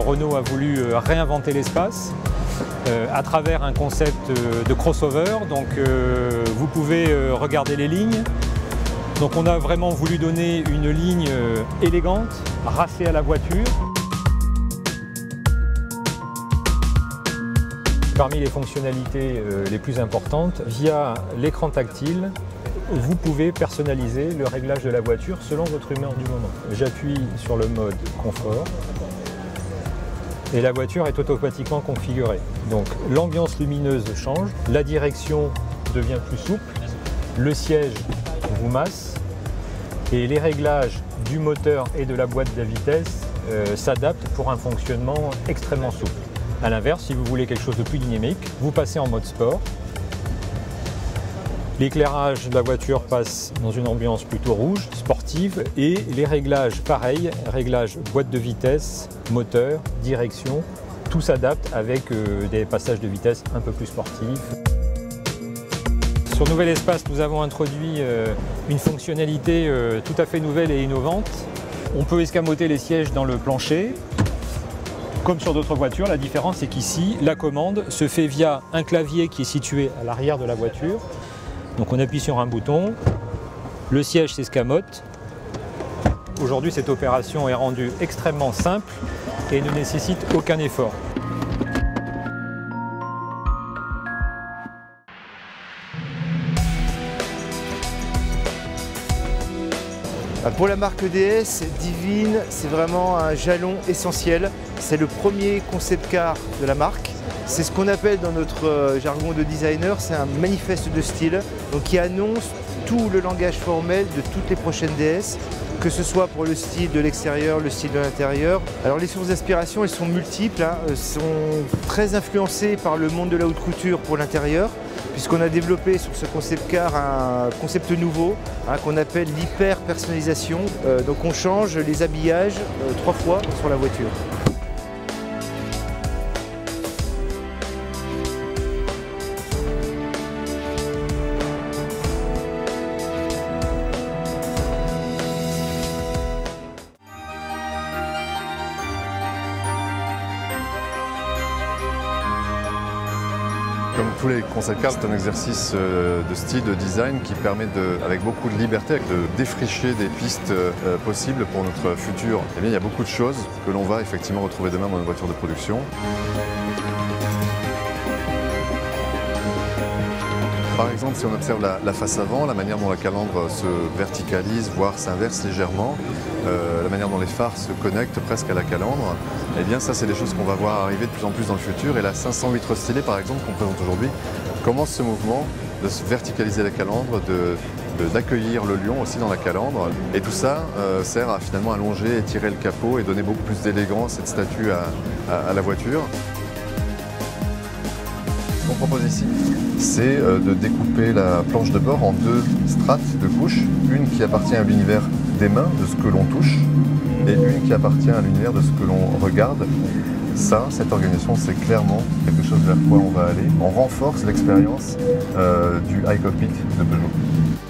Renault a voulu réinventer l'espace à travers un concept de crossover. Donc vous pouvez regarder les lignes. Donc on a vraiment voulu donner une ligne élégante, racée à la voiture. Parmi les fonctionnalités les plus importantes, via l'écran tactile, vous pouvez personnaliser le réglage de la voiture selon votre humeur du moment. J'appuie sur le mode confort et la voiture est automatiquement configurée. Donc l'ambiance lumineuse change, la direction devient plus souple, le siège vous masse et les réglages du moteur et de la boîte de vitesse s'adaptent pour un fonctionnement extrêmement souple. A l'inverse, si vous voulez quelque chose de plus dynamique, vous passez en mode sport. L'éclairage de la voiture passe dans une ambiance plutôt rouge, sportive, et les réglages, pareil, réglages boîte de vitesse, moteur, direction, tout s'adapte avec des passages de vitesse un peu plus sportifs. Sur Nouvel Espace, nous avons introduit une fonctionnalité tout à fait nouvelle et innovante. On peut escamoter les sièges dans le plancher. Comme sur d'autres voitures, la différence c'est qu'ici, la commande se fait via un clavier qui est situé à l'arrière de la voiture. Donc on appuie sur un bouton, le siège s'escamote. Aujourd'hui, cette opération est rendue extrêmement simple et ne nécessite aucun effort. Pour la marque DS, Divine, c'est vraiment un jalon essentiel. C'est le premier concept car de la marque. C'est ce qu'on appelle dans notre jargon de designer, c'est un manifeste de style, donc qui annonce tout le langage formel de toutes les prochaines DS, que ce soit pour le style de l'extérieur, le style de l'intérieur. Alors les sources d'inspiration, elles sont multiples, sont très influencées par le monde de la haute couture pour l'intérieur, puisqu'on a développé sur ce concept car un concept nouveau qu'on appelle l'hyper-personnalisation. Donc on change les habillages 3 fois sur la voiture. Comme tous les concept cars, c'est un exercice de style, de design qui permet, avec beaucoup de liberté, de défricher des pistes possibles pour notre futur. Eh bien, il y a beaucoup de choses que l'on va effectivement retrouver demain dans une voiture de production. Par exemple, si on observe la face avant, la manière dont la calandre se verticalise, voire s'inverse légèrement, la manière dont les phares se connectent presque à la calandre, eh bien ça c'est des choses qu'on va voir arriver de plus en plus dans le futur. Et la 508 restylée par exemple qu'on présente aujourd'hui commence ce mouvement de se verticaliser la calandre, d'accueillir le lion aussi dans la calandre. Et tout ça sert à finalement allonger, étirer le capot et donner beaucoup plus d'élégance et de statut à la voiture. Ce qu'on propose ici, c'est de découper la planche de bord en 2 strates de couches, une qui appartient à l'univers des mains, de ce que l'on touche, et une qui appartient à l'univers de ce que l'on regarde. Ça, cette organisation, c'est clairement quelque chose vers quoi on va aller. On renforce l'expérience du iCockpit de Peugeot.